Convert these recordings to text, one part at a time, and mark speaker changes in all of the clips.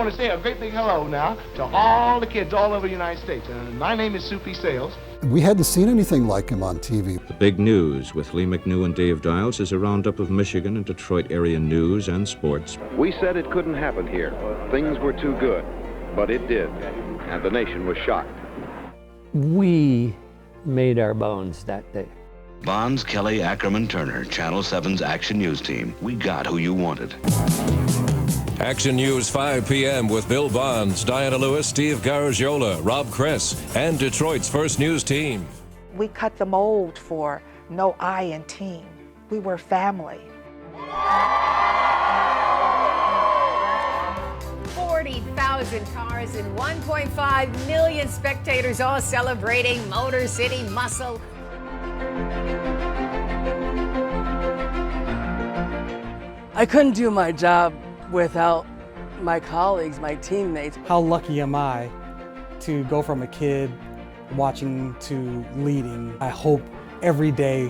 Speaker 1: want to say a great big hello now to all the kids all over the United States. And my name is Soupy Sales.
Speaker 2: We hadn't seen anything like him on TV.
Speaker 3: The Big News with Lee McNew and Dave Dials is a roundup of Michigan and Detroit area news and sports.
Speaker 4: We said it couldn't happen here. Things were too good. But it did. And the nation was shocked.
Speaker 5: We made our bones that day.
Speaker 6: Bonds, Kelly, Ackerman, Turner, Channel 7's Action News team. We got who you wanted.
Speaker 7: Action News 5 p.m. with Bill Bonds, Diana Lewis, Steve Garagiola, Rob Kress, and Detroit's first news team.
Speaker 8: We cut the mold for no I in team. We were family.
Speaker 9: 40,000 cars and 1.5 million spectators all celebrating Motor City Muscle.
Speaker 10: I couldn't do my job without my colleagues, my teammates.
Speaker 11: How lucky am I to go from a kid watching to leading? I hope every day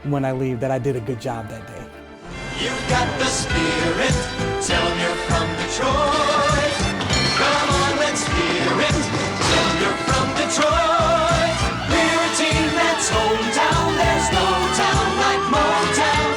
Speaker 11: when I leave that I did a good job that day.
Speaker 12: You've got the spirit, tell them you're from Detroit. Come on, let's hear it, tell them you're from Detroit. We're a team that's hometown, there's no town like Motown.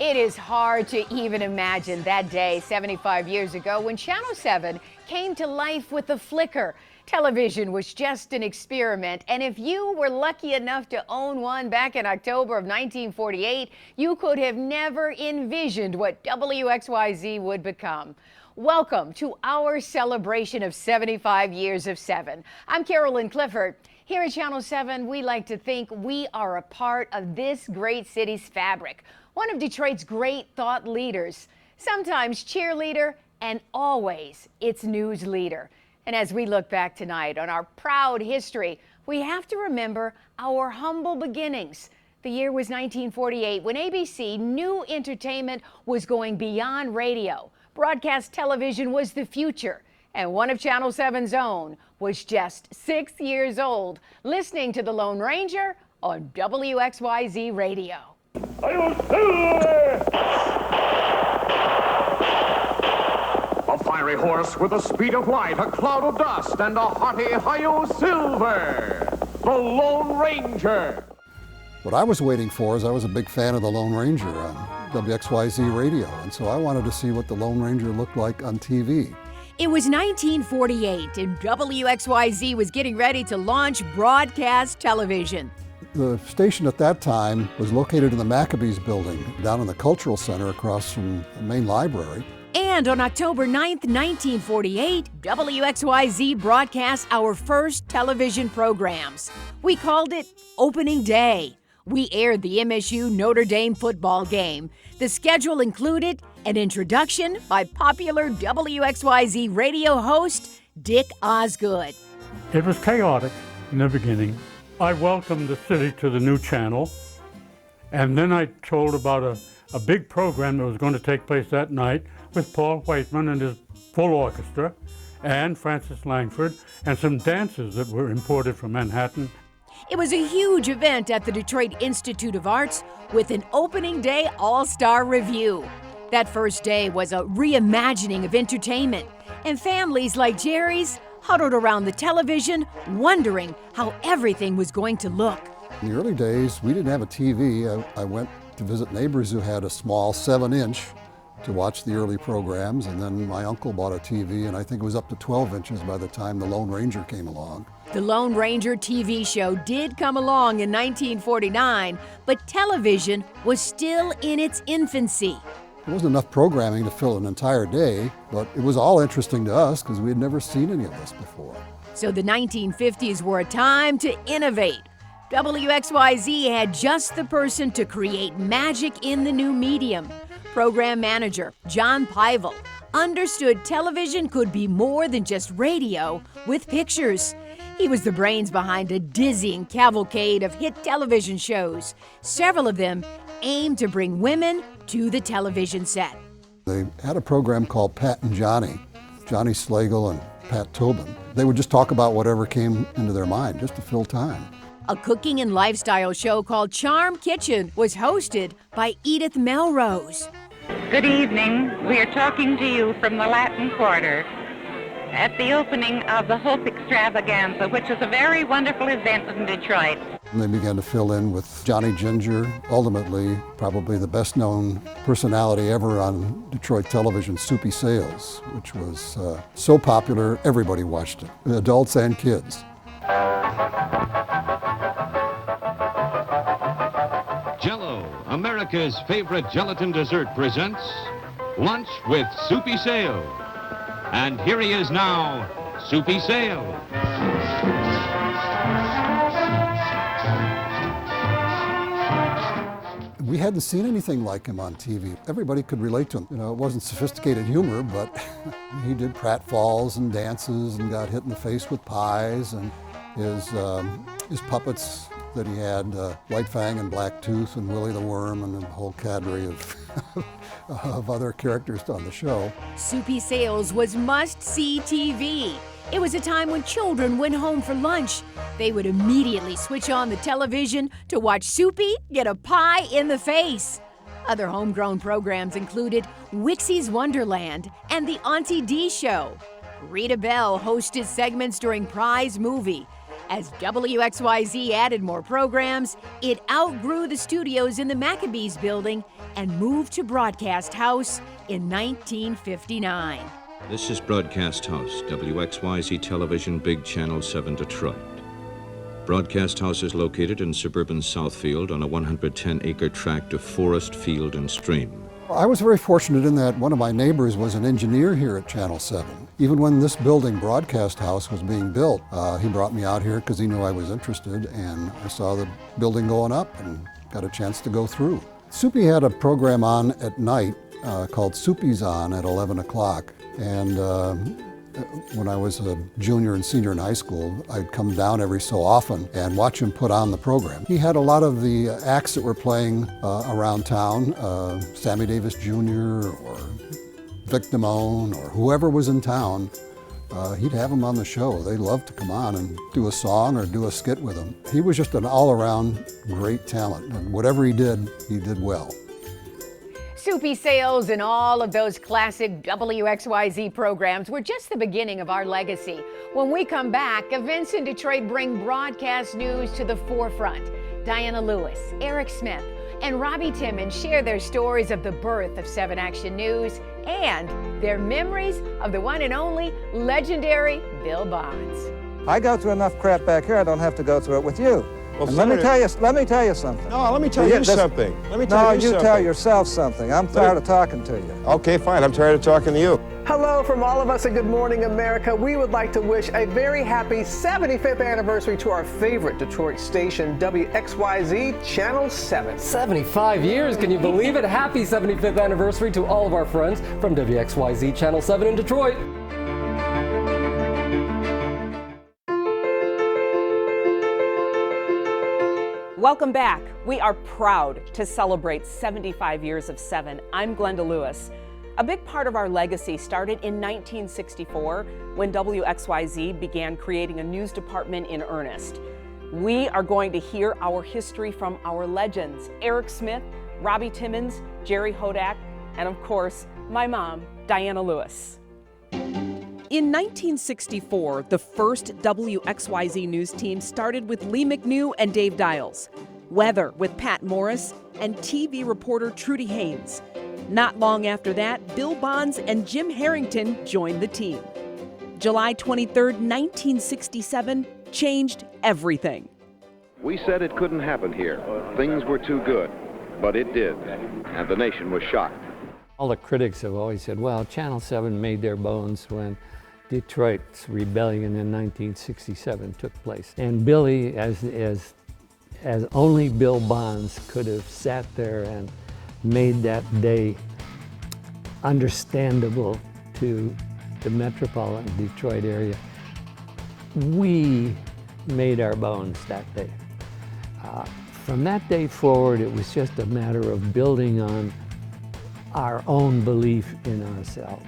Speaker 9: It is hard to even imagine that day 75 years ago when Channel 7 came to life with a flicker. Television was just an experiment, and if you were lucky enough to own one back in October of 1948, you could have never envisioned what WXYZ would become. Welcome to our celebration of 75 years of 7. I'm Carolyn Clifford. Here at Channel 7, we like to think we are a part of this great city's fabric, one of Detroit's great thought leaders, sometimes cheerleader, and always its news leader. And as we look back tonight on our proud history, we have to remember our humble beginnings. The year was 1948 when ABC knew entertainment was going beyond radio. Broadcast television was the future. And one of Channel 7's own was just 6 years old, listening to the Lone Ranger on WXYZ Radio.
Speaker 13: A fiery horse with the speed of light, a cloud of dust, and a hearty hi-yo silver. The Lone Ranger.
Speaker 2: What I was waiting for is I was a big fan of the Lone Ranger on WXYZ Radio, and so I wanted to see what the Lone Ranger looked like on TV.
Speaker 9: It was 1948, and WXYZ was getting ready to launch broadcast television.
Speaker 2: The station at that time was located in the Maccabees building, down in the Cultural Center across from the main library.
Speaker 9: And on October 9th, 1948, WXYZ broadcast our first television programs. We called it Opening Day. We aired the MSU Notre Dame football game. The schedule included an introduction by popular WXYZ radio host Dick Osgood.
Speaker 14: It was chaotic in the beginning. I welcomed the city to the new channel, and then I told about a big program that was going to take place that night with Paul Whiteman and his full orchestra, and Francis Langford, and some dances that were imported from Manhattan.
Speaker 9: It was a huge event at the Detroit Institute of Arts with an opening day all-star review. That first day was a reimagining of entertainment, and families like Jerry's huddled around the television, wondering how everything was going to look.
Speaker 2: In the early days, we didn't have a TV. I went to visit neighbors who had a small 7-inch to watch the early programs, and then my uncle bought a TV, and I think it was up to 12 inches by the time the Lone Ranger came along.
Speaker 9: The Lone Ranger TV show did come along in 1949, but television was still in its infancy.
Speaker 2: There wasn't enough programming to fill an entire day, but it was all interesting to us because we had never seen any of this before.
Speaker 9: So the 1950s were a time to innovate. WXYZ had just the person to create magic in the new medium. Program manager John Pivel understood television could be more than just radio with pictures. He was the brains behind a dizzying cavalcade of hit television shows. Several of them aimed to bring women to the television set.
Speaker 2: They had a program called Pat and Johnny, Johnny Slagle and Pat Tobin. They would just talk about whatever came into their mind, just to fill time.
Speaker 9: A cooking and lifestyle show called Charm Kitchen was hosted by Edith Melrose.
Speaker 15: Good evening. We are talking to you from the Latin Quarter at the opening of the Hope Extravaganza, which is a very wonderful event in Detroit.
Speaker 2: And they began to fill in with Johnny Ginger, ultimately probably the best-known personality ever on Detroit television, Soupy Sales, which was so popular everybody watched it, adults and kids.
Speaker 16: Jell-O, America's favorite gelatin dessert, presents Lunch with Soupy Sale. And here he is now, Soupy Sale.
Speaker 2: We hadn't seen anything like him on TV. Everybody could relate to him. You know, it wasn't sophisticated humor, but he did pratfalls and dances and got hit in the face with pies, and his puppets that he had, White Fang and Black Tooth and Willie the Worm and a whole cadre of other characters on the show.
Speaker 9: Soupy Sales was must-see TV. It was a time when children went home for lunch. They would immediately switch on the television to watch Soupy get a pie in the face. Other homegrown programs included Wixie's Wonderland and the Auntie D Show. Rita Bell hosted segments during Prize Movie. As WXYZ added more programs, it outgrew the studios in the Maccabees building and moved to Broadcast House in 1959.
Speaker 3: This is Broadcast House, WXYZ Television, Big Channel 7, Detroit. Broadcast House is located in suburban Southfield on a 110-acre tract of forest, field, and stream.
Speaker 2: I was very fortunate in that one of my neighbors was an engineer here at Channel 7. Even when this building, Broadcast House, was being built, he brought me out here because he knew I was interested, and I saw the building going up and got a chance to go through. Soupy had a program on at night called Soupy's On at 11 o'clock, and when I was a junior and senior in high school, I'd come down every so often and watch him put on the program. He had a lot of the acts that were playing around town, Sammy Davis Jr. or Vic Damone or whoever was in town. He'd have them on the show. They loved to come on and do a song or do a skit with him. He was just an all-around great talent, and whatever he did well.
Speaker 9: Soupy Sales and all of those classic WXYZ programs were just the beginning of our legacy. When we come back, events in Detroit bring broadcast news to the forefront. Diana Lewis, Eric Smith, and Robbie Timmons share their stories of the birth of 7 Action News and their memories of the one and only legendary Bill Bonds.
Speaker 17: I go through enough crap back here, I don't have to go through it with you.
Speaker 18: Well,
Speaker 17: and let me tell you something.
Speaker 18: No, let me tell you something. Let me tell you something.
Speaker 17: No, you tell yourself something. I'm tired of talking to you.
Speaker 18: Okay, fine. I'm tired of talking to you.
Speaker 19: Hello from all of us at Good Morning America. We would like to wish a very happy 75th anniversary to our favorite Detroit station, WXYZ Channel 7.
Speaker 20: 75 years, can you believe it? Happy 75th anniversary to all of our friends from WXYZ Channel 7 in Detroit.
Speaker 21: Welcome back. We are proud to celebrate 75 years of 7. I'm Glenda Lewis. A big part of our legacy started in 1964 when WXYZ began creating a news department in earnest. We are going to hear our history from our legends, Eric Smith, Robbie Timmons, Jerry Hodak, and of course, my mom, Diana Lewis. In 1964, the first WXYZ news team started with Lee McNew and Dave Dials, weather with Pat Morris, and TV reporter Trudy Haynes. Not long after that, Bill Bonds and Jim Harrington joined the team. July 23, 1967, changed everything.
Speaker 4: We said it couldn't happen here. Things were too good, but it did, and the nation was shocked.
Speaker 5: All the critics have always said, well, Channel 7 made their bones when Detroit's rebellion in 1967 took place. And Billy, as only Bill Bonds could have sat there and made that day understandable to the metropolitan Detroit area, we made our bones that day. From that day forward, it was just a matter of building on our own belief in ourselves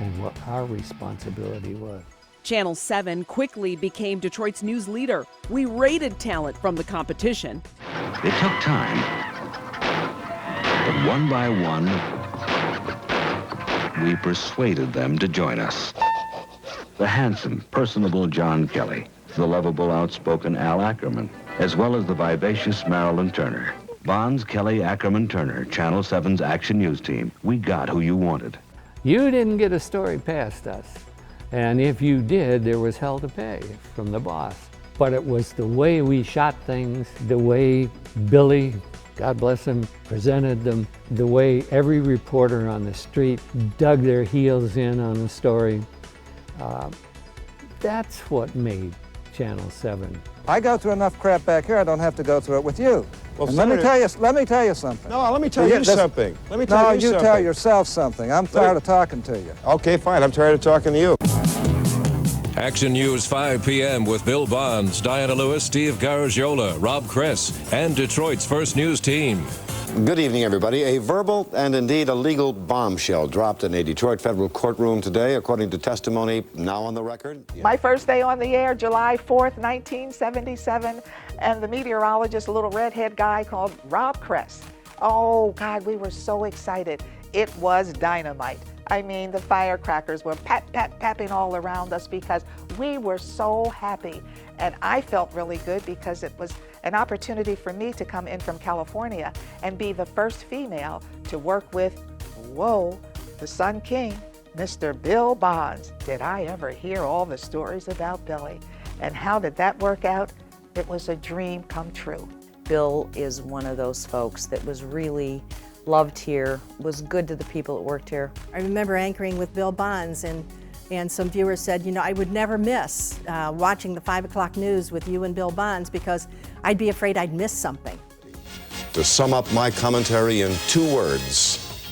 Speaker 5: and what our responsibility was.
Speaker 21: Channel 7 quickly became Detroit's news leader. We rated talent from the competition.
Speaker 6: It took time, but one by one, we persuaded them to join us. The handsome, personable John Kelly, the lovable, outspoken Al Ackerman, as well as the vivacious Marilyn Turner. Bonds, Kelly, Ackerman, Turner, Channel 7's Action News Team. We got who you wanted.
Speaker 5: You didn't get a story past us. And if you did, there was hell to pay from the boss. But it was the way we shot things, the way Billy, God bless him, presented them, the way every reporter on the street dug their heels in on the story. That's what made Channel 7.
Speaker 17: I go through enough crap back here, I don't have to go through it with you.
Speaker 18: Well,
Speaker 17: and let me tell you something.
Speaker 18: No, let me tell you something. Let me tell you something.
Speaker 17: No, you tell yourself something. I'm tired of talking to you.
Speaker 18: Okay, fine. I'm tired of talking to you.
Speaker 7: Action News 5 p.m. with Bill Bonds, Diana Lewis, Steve Garagiola, Rob Kress, and Detroit's First News Team.
Speaker 1: Good evening, everybody. A verbal and indeed a legal bombshell dropped in a Detroit federal courtroom today, according to testimony now on the record.
Speaker 8: My first day on the air, July 4th, 1977, and the meteorologist, a little redhead guy called Rob Kress. Oh, God, we were so excited. It was dynamite. I mean, the firecrackers were tapping all around us because we were so happy. And I felt really good because it was an opportunity for me to come in from California and be the first female to work with, whoa, the Sun King, Mr. Bill Bonds. Did I ever hear all the stories about Billy? And how did that work out? It was a dream come true.
Speaker 22: Bill is one of those folks that was really loved here, was good to the people that worked here.
Speaker 23: I remember anchoring with Bill Bonds, and some viewers said, you know, I would never miss watching the 5 o'clock news with you and Bill Bonds because I'd be afraid I'd miss something.
Speaker 1: To sum up my commentary in 2 words,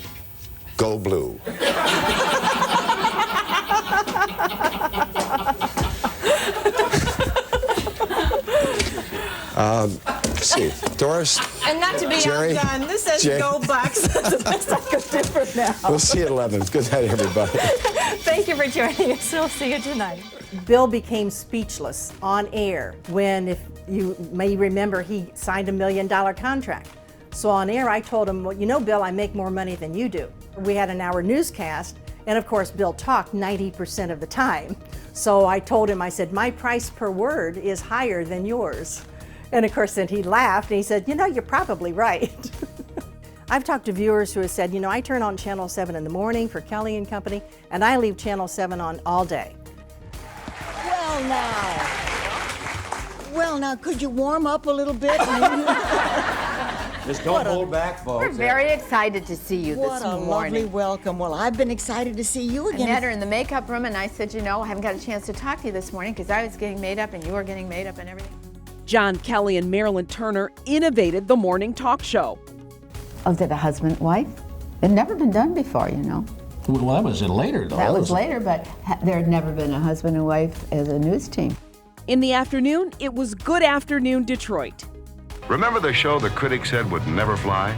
Speaker 1: go blue. Let's see, Doris.
Speaker 24: And not to be
Speaker 1: Jerry,
Speaker 24: outdone, this says
Speaker 1: Jay.
Speaker 24: go Bucks. That's the best I could do for now.
Speaker 1: We'll see you at 11. Good night, everybody.
Speaker 23: Thank you for joining us. We'll see you tonight. Bill became speechless on air when, if you may remember, he signed $1 million contract. So on air, I told him, well, you know, Bill, I make more money than you do. We had an hour newscast, and of course, Bill talked 90% of the time. So I told him, I said, my price per word is higher than yours. And of course, then he laughed and he said, you know, you're probably right. I've talked to viewers who have said, you know, I turn on Channel 7 in the morning for Kelly and Company, and I leave Channel 7 on all day.
Speaker 25: Well, now, could you warm up a little bit?
Speaker 26: Just don't hold back, folks.
Speaker 9: We're very excited to see you this
Speaker 25: What a
Speaker 9: morning.
Speaker 25: lovely welcome. Well, I've been excited to see you
Speaker 9: I
Speaker 25: again.
Speaker 9: met her in the makeup room and I said, you know, I haven't got a chance to talk to you this morning because I was getting made up and you were getting made up and everything.
Speaker 21: John Kelly and Marilyn Turner innovated the morning talk show.
Speaker 27: Oh, did a husband and wife? It had never been done before, you know.
Speaker 26: Well, that was later, though.
Speaker 27: That was later, but there had never been a husband and wife as a news team.
Speaker 21: In the afternoon, it was Good Afternoon Detroit.
Speaker 4: Remember the show the critics said would never fly?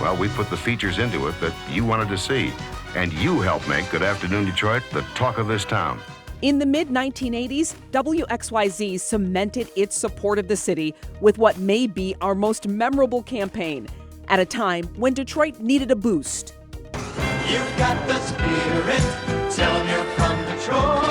Speaker 4: Well, we put the features into it that you wanted to see. And you helped make Good Afternoon Detroit the talk of this town.
Speaker 21: In the mid-1980s, WXYZ cemented its support of the city with what may be our most memorable campaign, at a time when Detroit needed a boost.
Speaker 12: You've got the spirit, tell 'em you're from Detroit.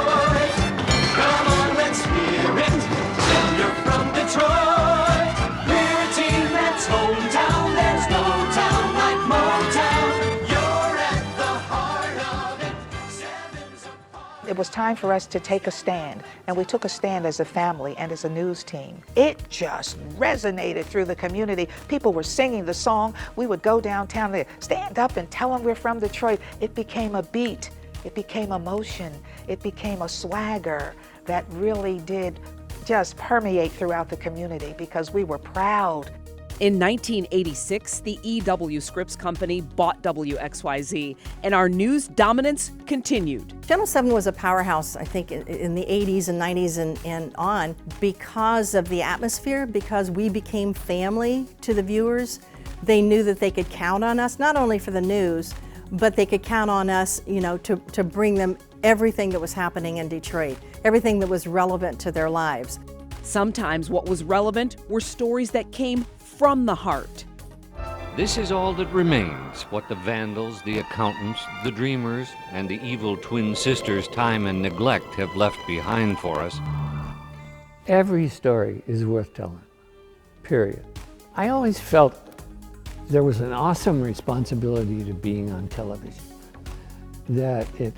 Speaker 12: Come on, let's hear it, tell 'em you're from Detroit. We're a team that's hometown, there's no town like Motown. You're at the heart of it, Seven's a
Speaker 8: It was time for us to take a stand, and we took a stand as a family and as a news team. It just resonated through the community. People were singing the song. We would go downtown there, stand up and tell them we're from Detroit. It became a beat. It became emotion. It became a swagger that really did just permeate throughout the community because we were proud.
Speaker 21: In 1986, the EW Scripps Company bought WXYZ, and our news dominance continued.
Speaker 23: Channel 7 was a powerhouse, I think, in the 80s and 90s and on because of the atmosphere, because we became family to the viewers. They knew that they could count on us, not only for the news, but they could count on us, you know, to bring them everything that was happening in Detroit, everything that was relevant to their lives.
Speaker 21: Sometimes what was relevant were stories that came from the heart.
Speaker 3: This is all that remains, what the vandals, the accountants, the dreamers, and the evil twin sisters' time and neglect have left behind for us.
Speaker 5: Every story is worth telling, period. I always felt there was an awesome responsibility to being on television, that it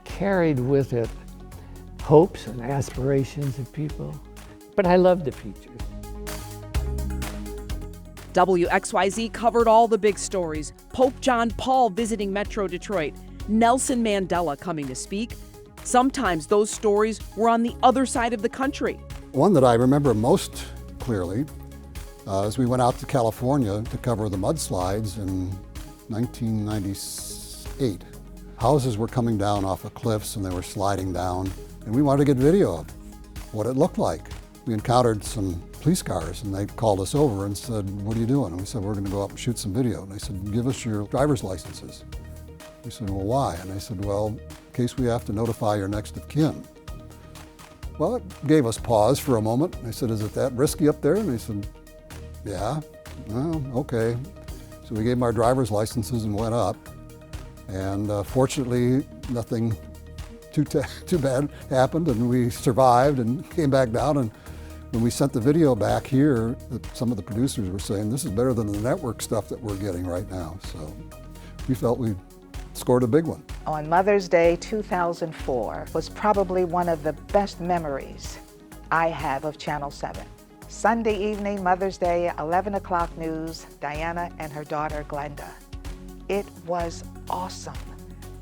Speaker 5: carried with it hopes and aspirations of people, but I loved the features.
Speaker 21: WXYZ covered all the big stories. Pope John Paul visiting Metro Detroit, Nelson Mandela coming to speak. Sometimes those stories were on the other side of the country.
Speaker 2: One that I remember most clearly is we went out to California to cover the mudslides in 1998. Houses were coming down off of cliffs and they were sliding down, and we wanted to get video of what it looked like. We encountered some police cars and they called us over and said, "What are you doing?" And we said, "We're going to go up and shoot some video." And they said, "Give us your driver's licenses." We said, "Well, why?" And they said, "Well, in case we have to notify your next of kin." Well, it gave us pause for a moment. I said, "Is it that risky up there?" And they said, "Yeah." "Well, okay." So we gave them our driver's licenses and went up. And fortunately, nothing too bad happened, and we survived and came back down. And when we sent the video back here, some of the producers were saying, "This is better than the network stuff that we're getting right now." So we felt we scored a big one.
Speaker 8: On Mother's Day 2004 was probably one of the best memories I have of Channel 7. Sunday evening, Mother's Day, 11 o'clock news, Diana and her daughter Glenda. It was awesome.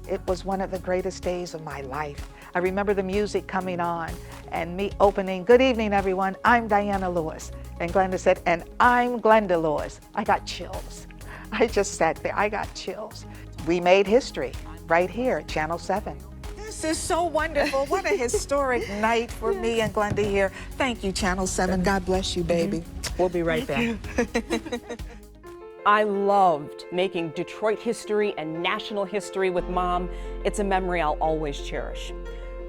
Speaker 8: It was one of the greatest days of my life. I remember the music coming on and me opening, "Good evening, everyone. I'm Diana Lewis." And Glenda said, "And I'm Glenda Lewis." I got chills. I just sat there. I got chills. We made history right here at Channel 7. This is so wonderful. What a historic night for me and Glenda here. Thank you, Channel 7. God bless you, baby.
Speaker 21: We'll be right back. I loved making Detroit history and national history with Mom. It's a memory I'll always cherish.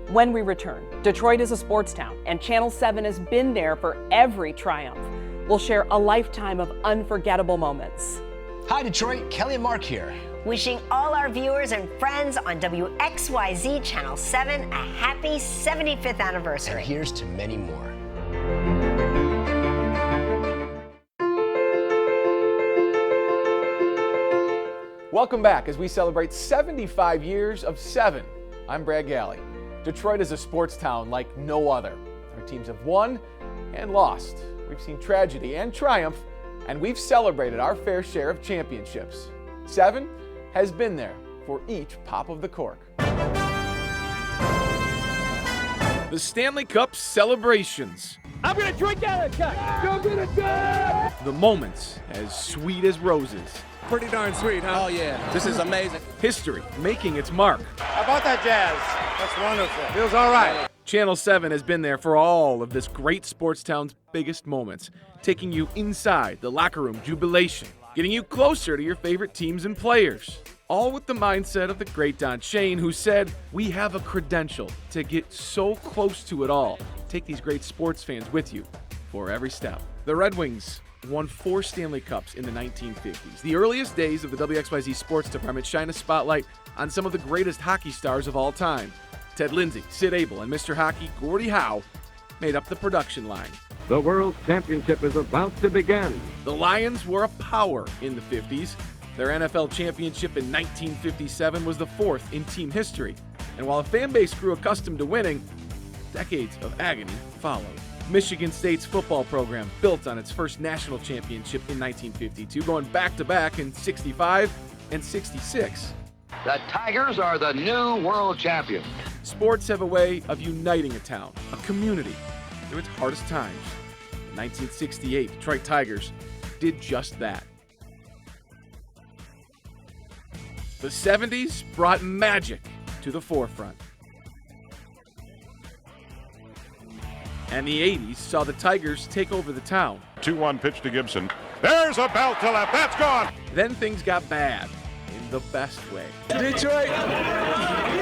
Speaker 21: When we return, Detroit is a sports town, and Channel 7 has been there for every triumph. We'll share a lifetime of unforgettable moments.
Speaker 10: Hi, Detroit. Kelly and Mark here.
Speaker 11: Wishing all our viewers and friends on WXYZ Channel 7 a happy 75th anniversary.
Speaker 10: And here's to many more.
Speaker 13: Welcome back as we celebrate 75 years of 7. I'm Brad Galley. Detroit is a sports town like no other. Our teams have won and lost. We've seen tragedy and triumph, and we've celebrated our fair share of championships. 7 has been there for each pop of the cork.
Speaker 14: The Stanley Cup celebrations.
Speaker 15: I'm gonna drink out of the cup. Go get it done.
Speaker 14: The moments as sweet as roses.
Speaker 15: Pretty darn sweet, huh?
Speaker 14: Oh yeah, this is amazing. History making its mark.
Speaker 15: How about that jazz? That's wonderful. Feels all right.
Speaker 14: Channel 7 has been there for all of this great sports town's biggest moments, taking you inside the locker room jubilation, getting you closer to your favorite teams and players. All with the mindset of the great Don Shane, who said, "We have a credential to get so close to it all. Take these great sports fans with you for every step." The Red Wings won 4 Stanley Cups in the 1950s. The earliest days of the WXYZ Sports Department shine a spotlight on some of the greatest hockey stars of all time. Ted Lindsay, Sid Abel, and Mr. Hockey Gordie Howe made up the production line.
Speaker 16: The World Championship is about to begin.
Speaker 14: The Lions were a power in the 50s. Their NFL championship in 1957 was the 4th in team history. And while a fan base grew accustomed to winning, decades of agony followed. Michigan State's football program built on its first national championship in 1952, going back-to-back in 65 and 66.
Speaker 16: The Tigers are the new world champions.
Speaker 14: Sports have a way of uniting a town, a community, through its hardest times. In 1968, Detroit Tigers did just that. The 70s brought magic to the forefront. And the 80s saw the Tigers take over the town.
Speaker 4: 2-1 pitch to Gibson. There's a belt to left. That's gone.
Speaker 14: Then things got bad in the best way.
Speaker 15: Detroit,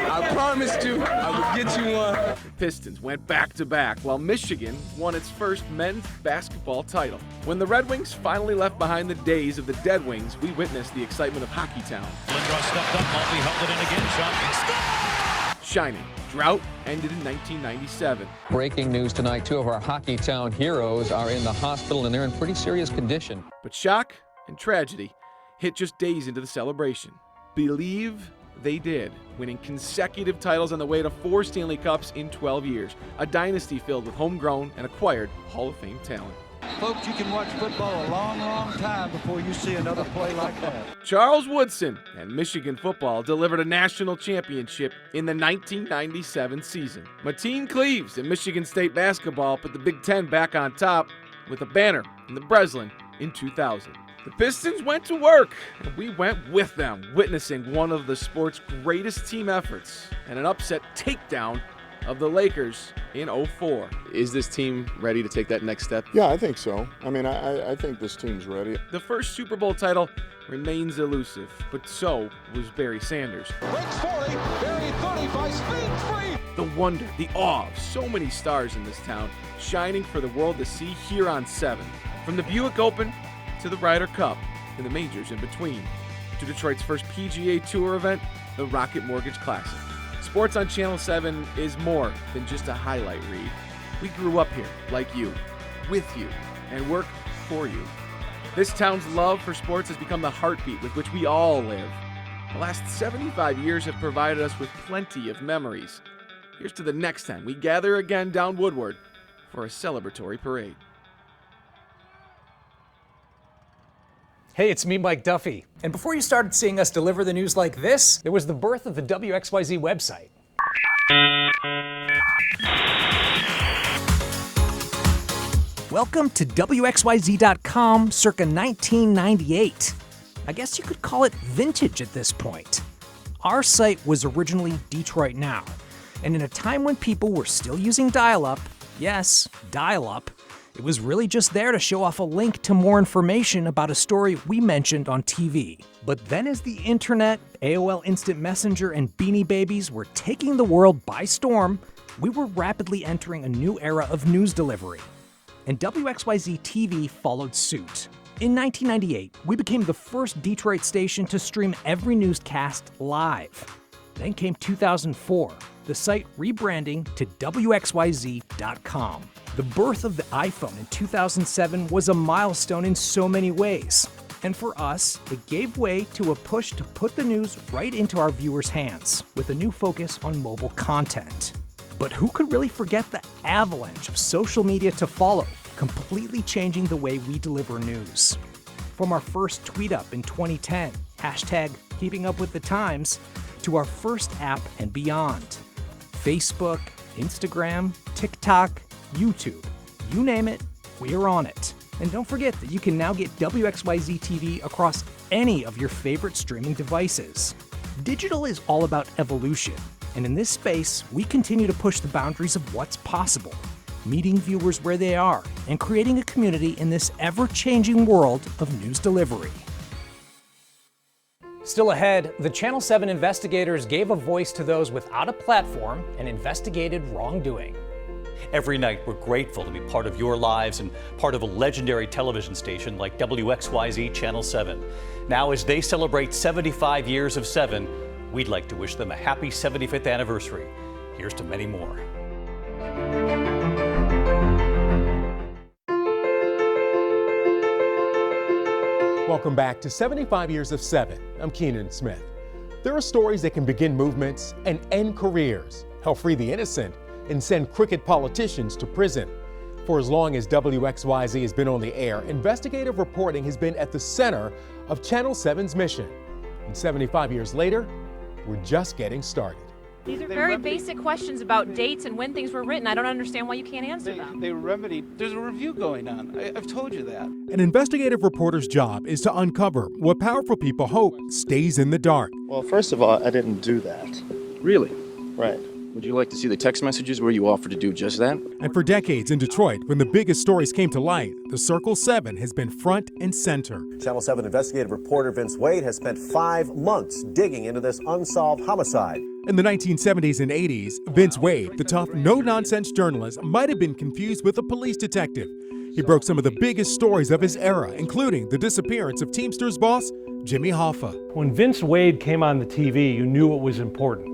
Speaker 14: I promised you I would get you one. The Pistons went back-to-back while Michigan won its first men's basketball title. When the Red Wings finally left behind the days of the Dead Wings, we witnessed the excitement of Hockey Town.
Speaker 12: Lindros stepped up, Maltby held it in again, shot,
Speaker 14: Shining. Drought ended in 1997.
Speaker 6: Breaking news tonight, 2 of our Hockey Town heroes are in the hospital and they're in pretty serious condition.
Speaker 14: But shock and tragedy hit just days into the celebration. Believe they did, winning consecutive titles on the way to 4 Stanley Cups in 12 years. A dynasty filled with homegrown and acquired Hall of Fame talent.
Speaker 7: Folks, you can watch football a long, long time before you see another play like that.
Speaker 14: Charles Woodson and Michigan football delivered a national championship in the 1997 season. Mateen Cleaves and Michigan State basketball put the Big Ten back on top with a banner in the Breslin in 2000. The Pistons went to work, and we went with them, witnessing one of the sport's greatest team efforts and an upset takedown of the Lakers in 2004.
Speaker 17: Is this team ready to take that next step?
Speaker 18: Yeah, I think so. I mean, I think this team's ready.
Speaker 14: The first Super Bowl title remains elusive, but so was Barry Sanders.
Speaker 12: breaks 40, Barry 35, speed 3.
Speaker 14: The wonder, the awe of so many stars in this town, shining for the world to see here on 7. From the Buick Open to the Ryder Cup and the majors in between, to Detroit's first PGA Tour event, the Rocket Mortgage Classic. Sports on Channel 7 is more than just a highlight read. We grew up here, like you, with you, and work for you. This town's love for sports has become the heartbeat with which we all live. The last 75 years have provided us with plenty of memories. Here's to the next time we gather again down Woodward for a celebratory parade.
Speaker 19: Hey, it's me, Mike Duffy. And before you started seeing us deliver the news like this, there was the birth of the WXYZ website. Welcome to WXYZ.com circa 1998. I guess you could call it vintage at this point. Our site was originally Detroit Now, and in a time when people were still using dial-up, yes, dial-up, it was really just there to show off a link to more information about a story we mentioned on TV. But then as the internet, AOL Instant Messenger, and Beanie Babies were taking the world by storm, we were rapidly entering a new era of news delivery. And WXYZ-TV followed suit. In 1998, we became the first Detroit station to stream every newscast live. Then came 2004, the site rebranding to WXYZ.com. The birth of the iPhone in 2007 was a milestone in so many ways. And for us, it gave way to a push to put the news right into our viewers' hands, with a new focus on mobile content. But who could really forget the avalanche of social media to follow, completely changing the way we deliver news? From our first tweet up in 2010, hashtag keeping up with the times, to our first app and beyond. Facebook, Instagram, TikTok, YouTube, you name it, we're on it. And don't forget that you can now get WXYZ-TV across any of your favorite streaming devices. Digital is all about evolution, and in this space, we continue to push the boundaries of what's possible, meeting viewers where they are, and creating a community in this ever-changing world of news delivery. Still ahead, the Channel 7 investigators gave a voice to those without a platform and investigated wrongdoing.
Speaker 20: Every night, we're grateful to be part of your lives and part of a legendary television station like WXYZ Channel 7. Now, as they celebrate 75 years of 7, we'd like to wish them a happy 75th anniversary. Here's to many more.
Speaker 22: Welcome back to 75 Years of 7. I'm Keenan Smith. There are stories that can begin movements and end careers, help free the innocent, and send crooked politicians to prison. For as long as WXYZ has been on the air, investigative reporting has been at the center of Channel 7's mission. And 75 years later, we're just getting started.
Speaker 28: These are very basic questions about dates and when things were written. I don't understand why you can't answer them.
Speaker 7: They remedied. There's a review going on. I've told you that.
Speaker 22: An investigative reporter's job is to uncover what powerful people hope stays in the dark.
Speaker 29: Well, first of all, I didn't do that.
Speaker 17: Really?
Speaker 29: Right.
Speaker 17: Would you like to see the text messages where you offered to do just that?
Speaker 22: And for decades in Detroit, when the biggest stories came to light, the Circle 7 has been front and center.
Speaker 30: Channel 7 investigative reporter Vince Wade has spent 5 months digging into this unsolved homicide.
Speaker 22: In the 1970s and 80s, Vince Wade, the tough, no-nonsense journalist, might have been confused with a police detective. He broke some of the biggest stories of his era, including the disappearance of Teamsters boss Jimmy Hoffa.
Speaker 1: When Vince Wade came on the TV, you knew it was important.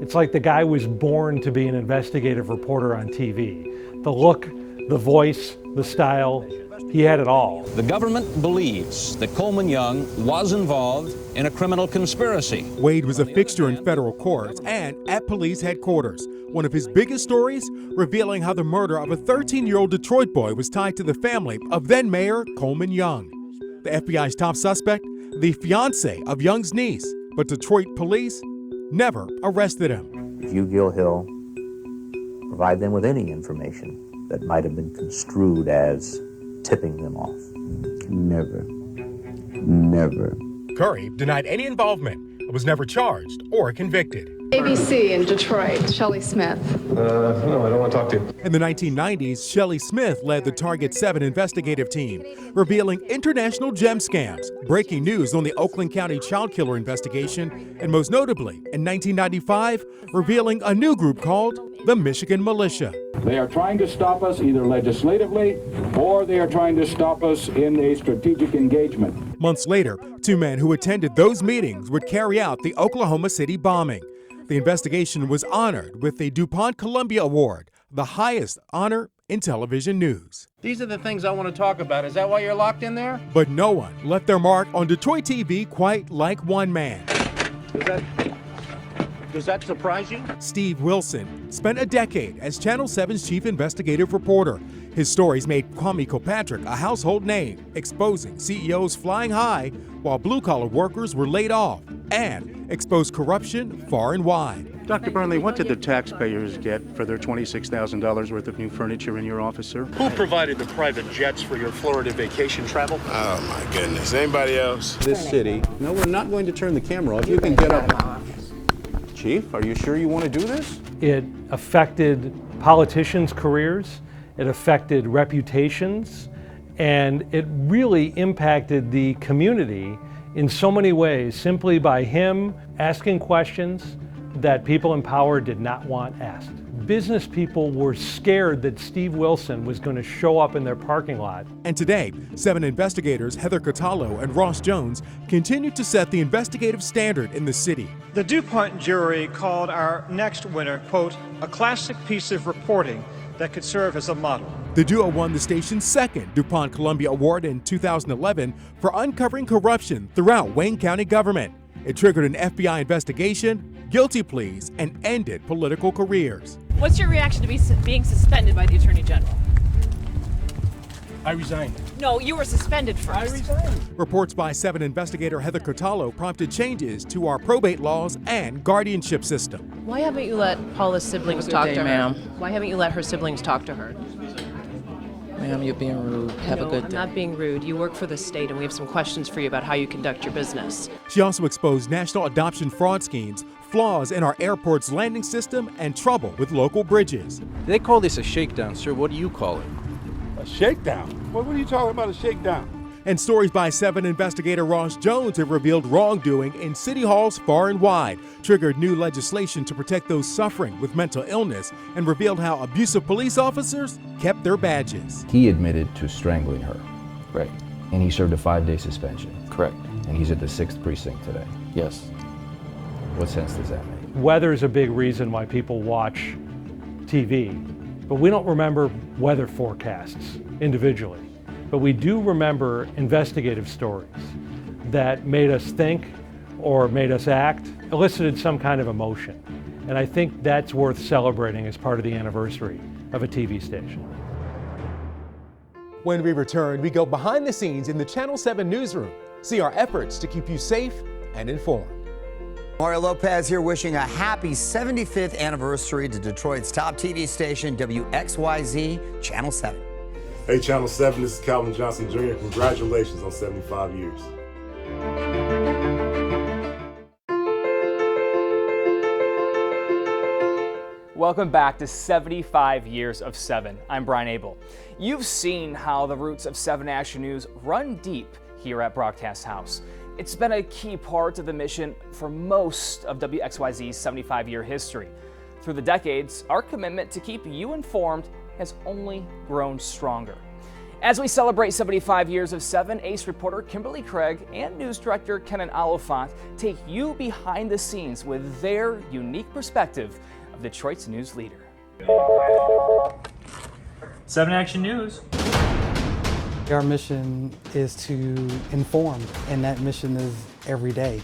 Speaker 1: It's like the guy was born to be an investigative reporter on TV. The look, the voice, the style, he had it all.
Speaker 3: The government believes that Coleman Young was involved in a criminal conspiracy.
Speaker 22: Wade was a fixture in federal courts and at police headquarters. One of his biggest stories, revealing how the murder of a 13-year-old Detroit boy was tied to the family of then-Mayor Coleman Young. The FBI's top suspect, the fiancé of Young's niece, but Detroit police never arrested him.
Speaker 5: If you, Gill Hill, provide them with any information that might have been construed as tipping them off. Never.
Speaker 22: Curry denied any involvement and was never charged or convicted.
Speaker 9: ABC in Detroit, Shelley Smith.
Speaker 5: No, I don't want to talk to you.
Speaker 22: In the 1990s, Shelley Smith led the Target 7 investigative team, revealing international gem scams, breaking news on the Oakland County child killer investigation, and most notably, in 1995, revealing a new group called the Michigan Militia.
Speaker 23: They are trying to stop us either legislatively or they are trying to stop us in a strategic engagement.
Speaker 22: Months later, two men who attended those meetings would carry out the Oklahoma City bombing. The investigation was honored with the DuPont Columbia Award, the highest honor in television news.
Speaker 15: These are the things I want to talk about. Is that why you're locked in there?
Speaker 22: But no one left their mark on Detroit TV quite like one man.
Speaker 15: Does that surprise you?
Speaker 22: Steve Wilson spent a decade as Channel 7's chief investigative reporter. His stories made Kwame Kilpatrick a household name, exposing CEOs flying high while blue-collar workers were laid off, and exposed corruption far and wide.
Speaker 24: Dr. Burnley, what did the taxpayers get for their $26,000 worth of new furniture in your office, sir?
Speaker 15: Who provided the private jets for your Florida vacation travel?
Speaker 24: Oh, my goodness. Anybody else? This city. No, we're not going to turn the camera off. You can get up. Chief, are you sure you want to do this?
Speaker 1: It affected politicians' careers, it affected reputations, and it really impacted the community in so many ways simply by him asking questions that people in power did not want asked. Business people were scared that Steve Wilson was going to show up in their parking lot.
Speaker 22: And today, 7 investigators, Heather Catallo and Ross Jones, continue to set the investigative standard in the city.
Speaker 25: The DuPont jury called our next winner, quote, a classic piece of reporting that could serve as a model.
Speaker 22: The duo won the station's second DuPont Columbia Award in 2011 for uncovering corruption throughout Wayne County government. It triggered an FBI investigation, guilty pleas, and ended political careers.
Speaker 28: What's your reaction to being suspended by the Attorney General?
Speaker 15: I resigned.
Speaker 28: No, you were suspended first.
Speaker 15: I resigned.
Speaker 22: Reports by 7 investigator Heather Catallo prompted changes to our probate laws and guardianship system.
Speaker 26: Why haven't you let Paula's siblings talk to her?
Speaker 27: Ma'am.
Speaker 26: Why haven't you let her siblings talk to her?
Speaker 27: Ma'am, you're being rude. Have a good day.
Speaker 26: I'm not being rude. You work for the state, and we have some questions for you about how you conduct your business.
Speaker 22: She also exposed national adoption fraud schemes, flaws in our airport's landing system, and trouble with local bridges.
Speaker 17: They call this a shakedown, sir. What do you call it?
Speaker 15: A shakedown? What are you talking about, a shakedown?
Speaker 22: And stories by 7 investigator Ross Jones have revealed wrongdoing in city halls far and wide, triggered new legislation to protect those suffering with mental illness, and revealed how abusive police officers kept their badges.
Speaker 30: He admitted to strangling her.
Speaker 17: Right.
Speaker 30: And he served a 5-day suspension.
Speaker 17: Correct.
Speaker 30: And he's at the 6th precinct today.
Speaker 17: Yes.
Speaker 30: What sense does that make?
Speaker 1: Weather's a big reason why people watch TV, but we don't remember weather forecasts individually. But we do remember investigative stories that made us think or made us act, elicited some kind of emotion. And I think that's worth celebrating as part of the anniversary of a TV station.
Speaker 22: When we return, we go behind the scenes in the Channel 7 newsroom, see our efforts to keep you safe and informed.
Speaker 31: Mario Lopez here wishing a happy 75th anniversary to Detroit's top TV station, WXYZ Channel 7.
Speaker 32: Hey, Channel 7, this is Calvin Johnson Jr. Congratulations on 75 years.
Speaker 13: Welcome back to 75 years of 7. I'm Brian Abel. You've seen how the roots of 7 Action News run deep here at Broadcast House.
Speaker 2: It's been a key part of the mission for most of WXYZ's 75-year history. Through the decades, our commitment to keep you informed has only grown stronger. As we celebrate 75 years of 7, Ace reporter Kimberly Craig and news director Kenan Oliphant take you behind the scenes with their unique perspective of Detroit's news leader.
Speaker 4: 7 Action News.
Speaker 6: Our mission is to inform, and that mission is every day.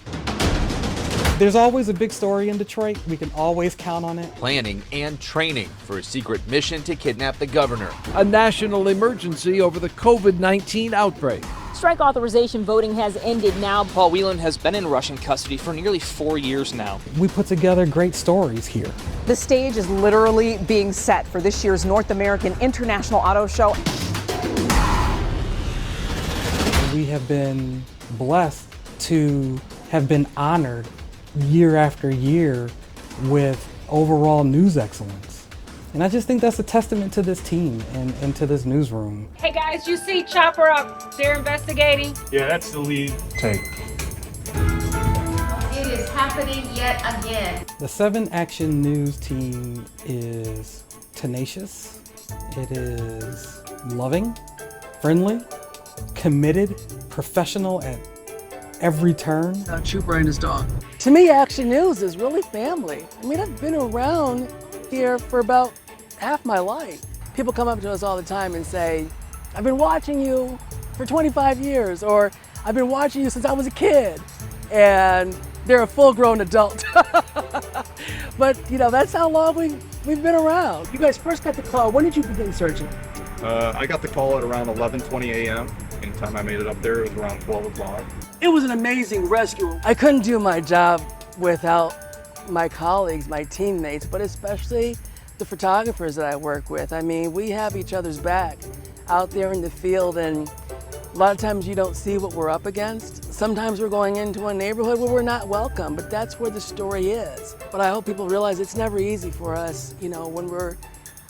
Speaker 6: There's always a big story in Detroit. We can always count on it.
Speaker 8: Planning and training for a secret mission to kidnap the governor.
Speaker 10: A national emergency over the COVID-19 outbreak.
Speaker 11: Strike authorization voting has ended now.
Speaker 2: Paul Whelan has been in Russian custody for nearly 4 years now.
Speaker 6: We put together great stories here.
Speaker 12: The stage is literally being set for this year's North American International Auto Show.
Speaker 6: We have been blessed to have been honored year after year with overall news excellence. And I just think that's a testament to this team and to this newsroom.
Speaker 11: Hey guys, you see Chopper up there investigating?
Speaker 4: Yeah, that's the lead take.
Speaker 11: It is happening yet again.
Speaker 6: The 7 Action News team is tenacious. It is loving, friendly, committed, professional at every turn.
Speaker 14: Trooper and his dog. To me, Action News is really family. I mean, I've been around here for about half my life. People come up to us all the time and say, I've been watching you for 25 years, or I've been watching you since I was a kid. And they're a full-grown adult. But, you know, that's how long we've been around. You guys first got the call. When did you begin searching?
Speaker 16: I got the call at around 11:20 a.m. And the time I made it up there, it was around 12 o'clock.
Speaker 14: It was an amazing rescue. I couldn't do my job without my colleagues, my teammates, but especially the photographers that I work with. I mean, we have each other's back out there in the field, and a lot of times you don't see what we're up against. Sometimes we're going into a neighborhood where we're not welcome, but that's where the story is. But I hope people realize it's never easy for us, you know, when we're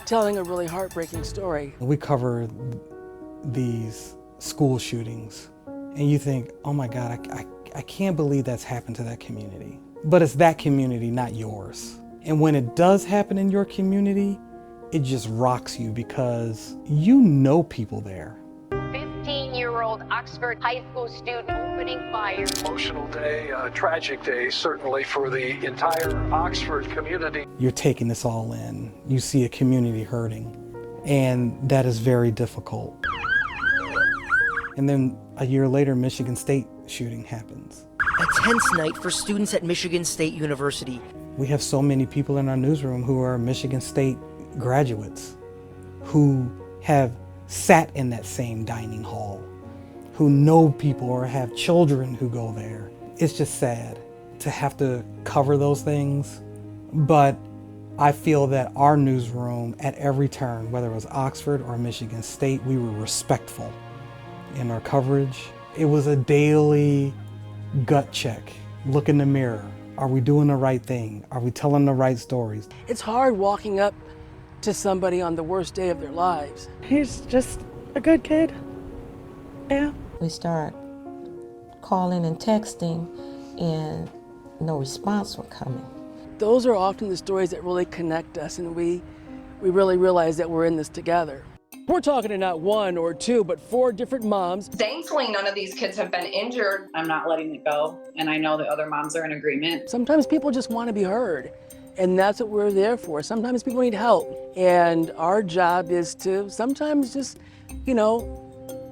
Speaker 14: telling a really heartbreaking story.
Speaker 6: We cover these school shootings, and you think, oh my God, I can't believe that's happened to that community. But it's that community, not yours. And when it does happen in your community, it just rocks you because you know people there.
Speaker 11: 15-year-old Oxford high school student opening fire.
Speaker 18: Emotional day, a tragic day, certainly for the entire Oxford community.
Speaker 6: You're taking this all in. You see a community hurting, and that is very difficult. And then a year later, Michigan State shooting happens.
Speaker 19: A tense night for students at Michigan State University.
Speaker 6: We have so many people in our newsroom who are Michigan State graduates, who have sat in that same dining hall, who know people or have children who go there. It's just sad to have to cover those things, but I feel that our newsroom at every turn, whether it was Oxford or Michigan State, we were respectful in our coverage. It was a daily gut check. Look in the mirror. Are we doing the right thing? Are we telling the right stories?
Speaker 14: It's hard walking up to somebody on the worst day of their lives.
Speaker 21: He's just a good kid. Yeah.
Speaker 33: We start calling and texting, and no response were coming.
Speaker 14: Those are often the stories that really connect us, and we really realize that we're in this together. We're talking to not 1 or 2, but 4 different moms.
Speaker 34: Thankfully, none of these kids have been injured. I'm not letting it go, and I know the other moms are in agreement.
Speaker 14: Sometimes people just want to be heard, and that's what we're there for. Sometimes people need help, and our job is to sometimes just, you know,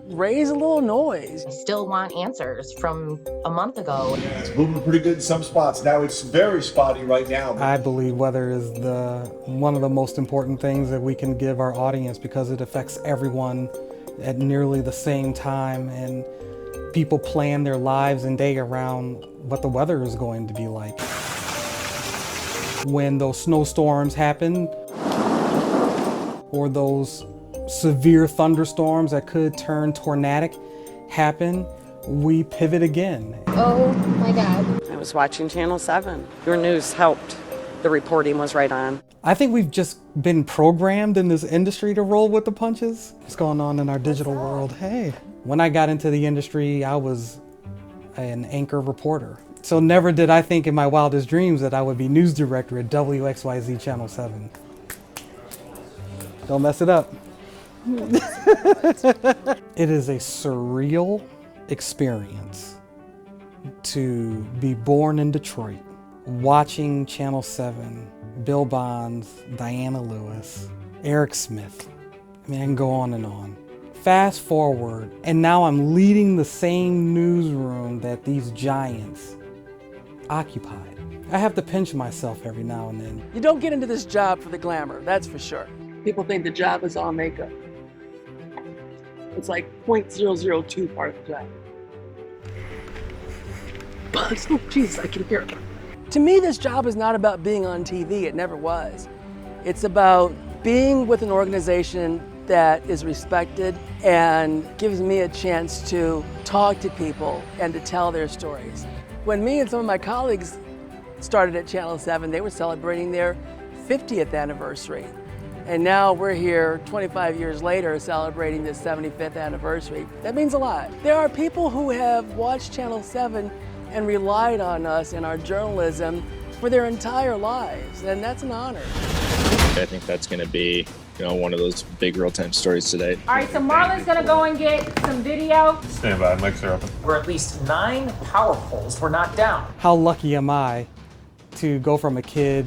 Speaker 14: raise a little noise.
Speaker 11: I still want answers from a month ago.
Speaker 35: Yeah, it's moving pretty good in some spots. Now it's very spotty right now.
Speaker 6: I believe weather is one of the most important things that we can give our audience because it affects everyone at nearly the same time, and people plan their lives and day around what the weather is going to be like. When those snowstorms happen, or those severe thunderstorms that could turn tornadic happen, we pivot again.
Speaker 11: Oh my God.
Speaker 36: I was watching Channel 7. Your news helped. The reporting was right on.
Speaker 6: I think we've just been programmed in this industry to roll with the punches. What's going on in our digital world? Hey, when I got into the industry, I was an anchor reporter. So never did I think in my wildest dreams that I would be news director at WXYZ Channel 7. Don't mess it up. It is a surreal experience to be born in Detroit, watching Channel 7, Bill Bonds, Diana Lewis, Eric Smith. I mean, I can go on and on. Fast forward, and now I'm leading the same newsroom that these giants occupied. I have to pinch myself every now and then.
Speaker 14: You don't get into this job for the glamour, that's for sure. People think the job is all makeup. It's like 0.002 part of the job. Bugs, oh jeez, I can hear it. To me, this job is not about being on TV, it never was. It's about being with an organization that is respected and gives me a chance to talk to people and to tell their stories. When me and some of my colleagues started at Channel 7, they were celebrating their 50th anniversary. And now we're here 25 years later celebrating this 75th anniversary. That means a lot. There are people who have watched Channel 7 and relied on us and our journalism for their entire lives, and that's an honor.
Speaker 1: I think that's going to be, one of those big real-time stories today.
Speaker 3: All right, so Marlon's going to go and get some video.
Speaker 4: Stand by, mics are open.
Speaker 5: Where at least 9 power poles were knocked down.
Speaker 6: How lucky am I to go from a kid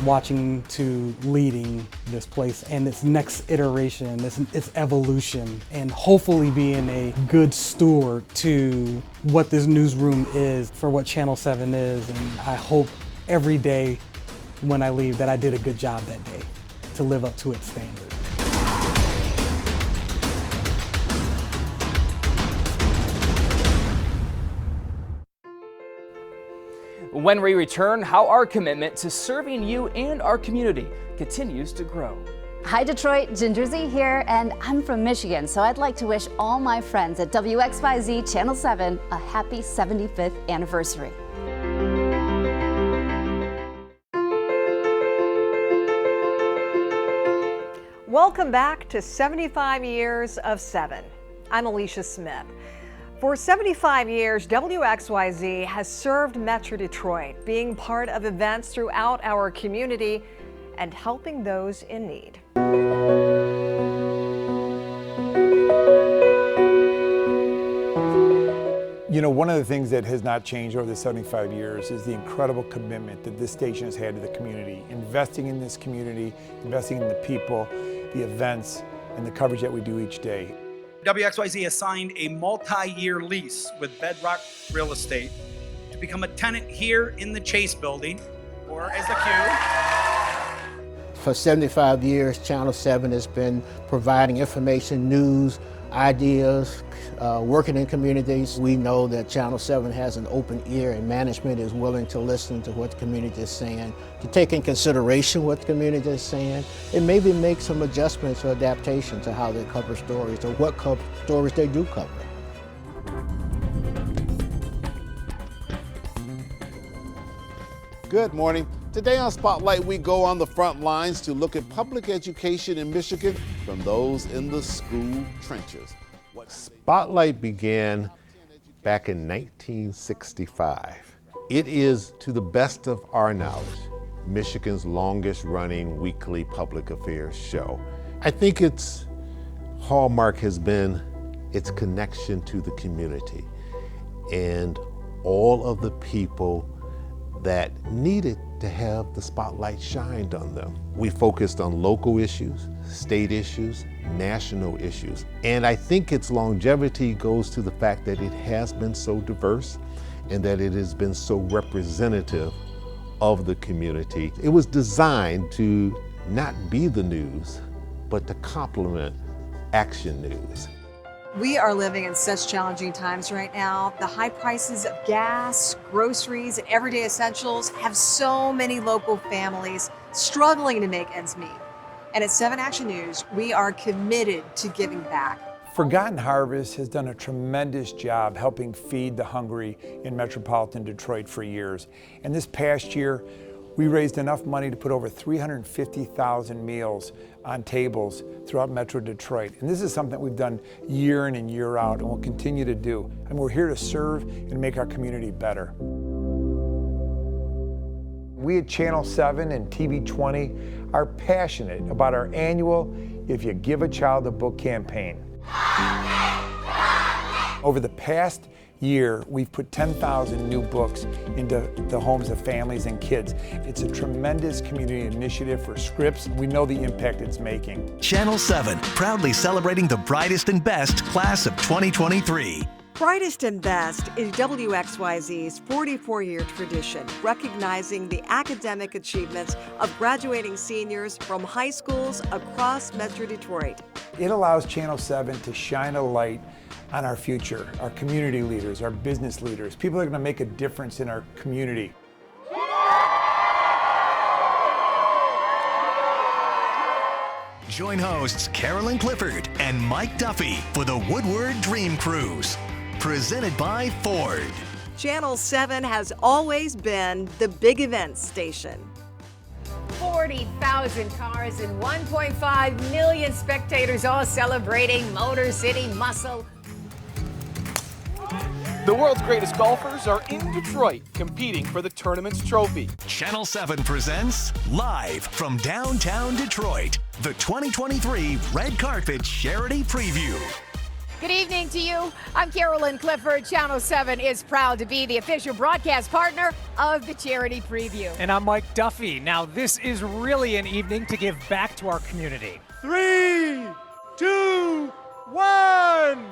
Speaker 6: watching to leading this place and its next iteration, its evolution, and hopefully being a good steward to what this newsroom is, for what Channel 7 is. And I hope every day when I leave that I did a good job that day to live up to its standard.
Speaker 2: When we return, how our commitment to serving you and our community continues to grow.
Speaker 7: Hi Detroit, Ginger Z here, and I'm from Michigan, so I'd like to wish all my friends at WXYZ Channel 7 a happy 75th anniversary.
Speaker 12: Welcome back to 75 Years of 7. I'm Alicia Smith. For 75 years, WXYZ has served Metro Detroit, being part of events throughout our community and helping those in need.
Speaker 9: One of the things that has not changed over the 75 years is the incredible commitment that this station has had to the community, investing in this community, investing in the people, the events, and the coverage that we do each day.
Speaker 15: WXYZ has signed a multi-year lease with Bedrock Real Estate to become a tenant here in the Chase building, or as the Q.
Speaker 17: For 75 years, Channel 7 has been providing information, news, ideas, working in communities. We know that Channel 7 has an open ear and management is willing to listen to what the community is saying, to take in consideration what the community is saying, and maybe make some adjustments or adaptations to how they cover stories or what stories they do cover.
Speaker 20: Good morning. Today on Spotlight, we go on the front lines to look at public education in Michigan from those in the school trenches.
Speaker 23: Spotlight began back in 1965. It is, to the best of our knowledge, Michigan's longest running weekly public affairs show. I think its hallmark has been its connection to the community and all of the people that needed to have the spotlight shined on them. We focused on local issues, state issues, national issues. And I think its longevity goes to the fact that it has been so diverse and that it has been so representative of the community. It was designed to not be the news, but to complement action news.
Speaker 12: We are living in such challenging times right now. The high prices of gas, groceries, and everyday essentials have so many local families struggling to make ends meet. And at 7 Action News, we are committed to giving back.
Speaker 9: Forgotten Harvest has done a tremendous job helping feed the hungry in metropolitan Detroit for years. And this past year, We raised enough money to put over 350,000 meals on tables throughout Metro Detroit. And this is something we've done year in and year out and will continue to do. And we're here to serve and make our community better. We at Channel 7 and TV 20 are passionate about our annual If You Give a Child a Book campaign. Over the past year, we've put 10,000 new books into the homes of families and kids. It's a tremendous community initiative for Scripps. We know the impact it's making.
Speaker 8: Channel 7, proudly celebrating the brightest and best class of 2023.
Speaker 12: Brightest and Best is WXYZ's 44-year tradition, recognizing the academic achievements of graduating seniors from high schools across Metro Detroit.
Speaker 9: It allows Channel 7 to shine a light on our future, our community leaders, our business leaders, people that are going to make a difference in our community.
Speaker 8: Join hosts Carolyn Clifford and Mike Duffy for the Woodward Dream Cruise, presented by Ford.
Speaker 12: Channel 7 has always been the big event station.
Speaker 3: 40,000 cars and 1.5 million spectators all celebrating Motor City Muscle.
Speaker 2: The world's greatest golfers are in Detroit competing for the tournament's trophy.
Speaker 8: Channel 7 presents live from downtown Detroit, the 2023 Red Carpet Charity Preview.
Speaker 3: Good evening to you. I'm Carolyn Clifford. Channel 7 is proud to be the official broadcast partner of the Charity Preview.
Speaker 5: And I'm Mike Duffy. Now, this is really an evening to give back to our community.
Speaker 10: 3, 2, 1.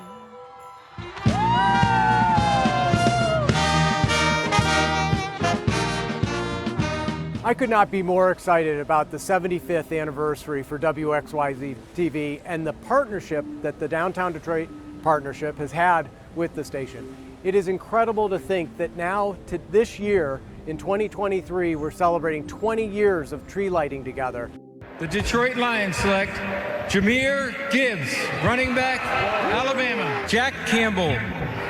Speaker 13: I could not be more excited about the 75th anniversary for WXYZ-TV and the partnership that the Downtown Detroit Partnership has had with the station. It is incredible to think that now, to this year, in 2023, we're celebrating 20 years of tree lighting together.
Speaker 16: The Detroit Lions select Jahmyr Gibbs, running back, Alabama. Jack Campbell,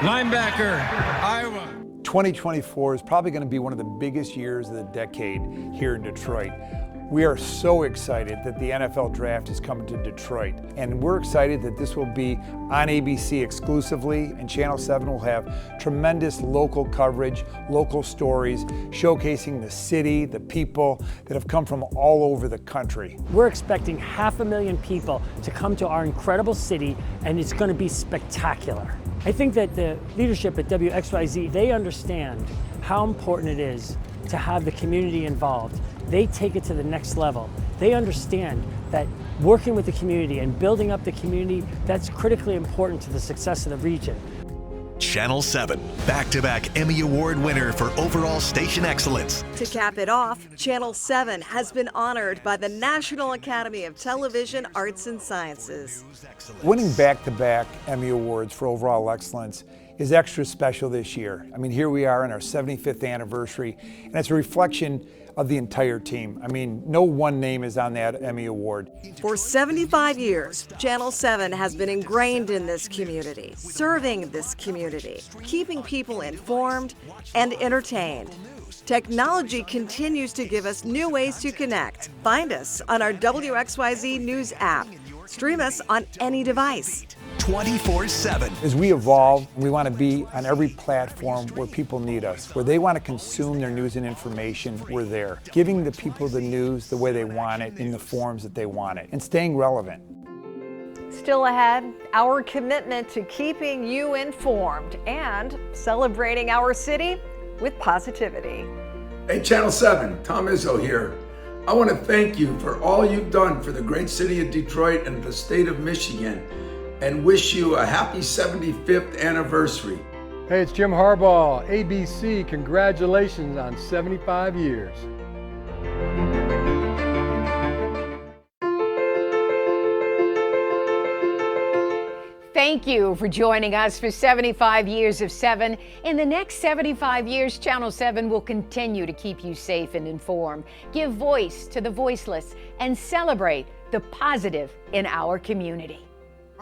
Speaker 16: linebacker, Iowa.
Speaker 9: 2024 is probably going to be one of the biggest years of the decade here in Detroit. We are so excited that the NFL draft is coming to Detroit, and we're excited that this will be on ABC exclusively, and Channel 7 will have tremendous local coverage, local stories, showcasing the city, the people that have come from all over the country.
Speaker 18: We're expecting 500,000 people to come to our incredible city, and it's going to be spectacular. I think that the leadership at WXYZ, they understand how important it is to have the community involved. They take it to the next level. They understand that working with the community and building up the community, that's critically important to the success of the region.
Speaker 8: Channel 7, back-to-back Emmy Award winner for overall station excellence.
Speaker 12: To cap it off, Channel 7 has been honored by the National Academy of Television Arts and Sciences.
Speaker 9: Winning back-to-back Emmy Awards for overall excellence is extra special this year. I mean, here we are in our 75th anniversary, and it's a reflection of the entire team. I mean, no one name is on that Emmy Award.
Speaker 12: For 75 years, Channel 7 has been ingrained in this community, serving this community, keeping people informed and entertained. Technology continues to give us new ways to connect. Find us on our WXYZ News app. Stream us on any device.
Speaker 8: 24/7.
Speaker 9: As we evolve, we want to be on every platform where people need us, where they want to consume their news and information, we're there. Giving the people the news the way they want it, in the forms that they want it, and staying relevant.
Speaker 12: Still ahead, our commitment to keeping you informed and celebrating our city with positivity.
Speaker 19: Hey, Channel 7, Tom Izzo here. I want to thank you for all you've done for the great city of Detroit and the state of Michigan, and wish you a happy 75th anniversary.
Speaker 22: Hey, it's Jim Harbaugh. ABC, congratulations on 75 years.
Speaker 3: Thank you for joining us for 75 years of 7. In the next 75 years, Channel 7 will continue to keep you safe and informed, give voice to the voiceless, and celebrate the positive in our community.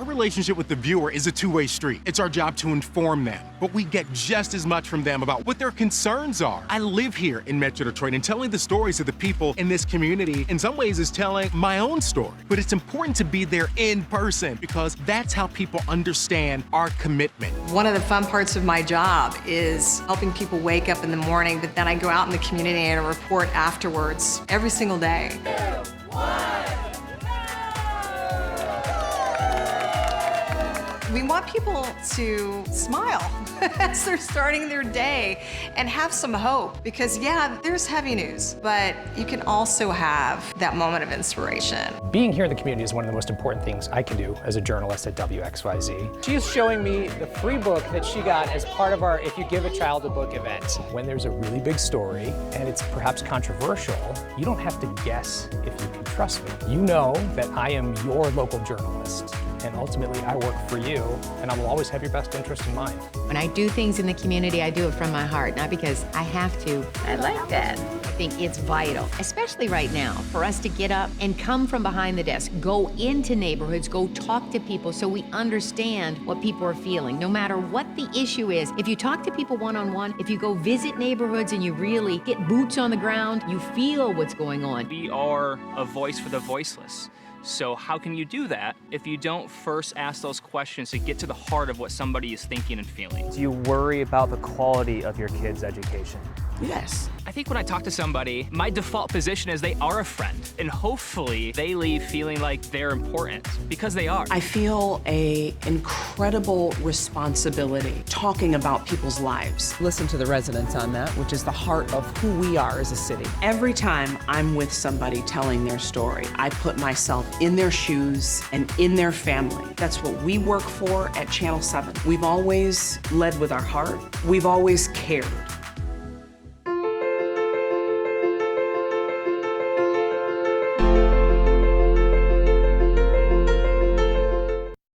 Speaker 10: Our relationship with the viewer is a two-way street. It's our job to inform them, but we get just as much from them about what their concerns are. I live here in Metro Detroit, and telling the stories of the people in this community in some ways is telling my own story. But it's important to be there in person because that's how people understand our commitment.
Speaker 12: One of the fun parts of my job is helping people wake up in the morning, but then I go out in the community and report afterwards every single day. We want people to smile as they're starting their day and have some hope because, yeah, there's heavy news, but you can also have that moment of inspiration.
Speaker 11: Being here in the community is one of the most important things I can do as a journalist at WXYZ.
Speaker 14: She's showing me the free book that she got as part of our If You Give a Child a Book event.
Speaker 11: When there's a really big story and it's perhaps controversial, you don't have to guess if you can trust me. You know that I am your local journalist, and ultimately I work for you, and I will always have your best interest in mind.
Speaker 3: When I do things in the community, I do it from my heart, not because I have to. I like that. I think it's vital, especially right now, for us to get up and come from behind the desk, go into neighborhoods, go talk to people so we understand what people are feeling, no matter what the issue is. If you talk to people one-on-one, if you go visit neighborhoods and you really get boots on the ground, you feel what's going on.
Speaker 2: We are a voice for the voiceless. So how can you do that if you don't first ask those questions to get to the heart of what somebody is thinking and feeling?
Speaker 21: Do you worry about the quality of your kids' education?
Speaker 2: Yes. I think when I talk to somebody, my default position is they are a friend, and hopefully they leave feeling like they're important, because they are.
Speaker 24: I feel an incredible responsibility talking about people's lives.
Speaker 25: Listen to the residents on that, which is the heart of who we are as a city.
Speaker 24: Every time I'm with somebody telling their story, I put myself in their shoes and in their family. That's what we work for at Channel 7. We've always led with our heart. We've always cared.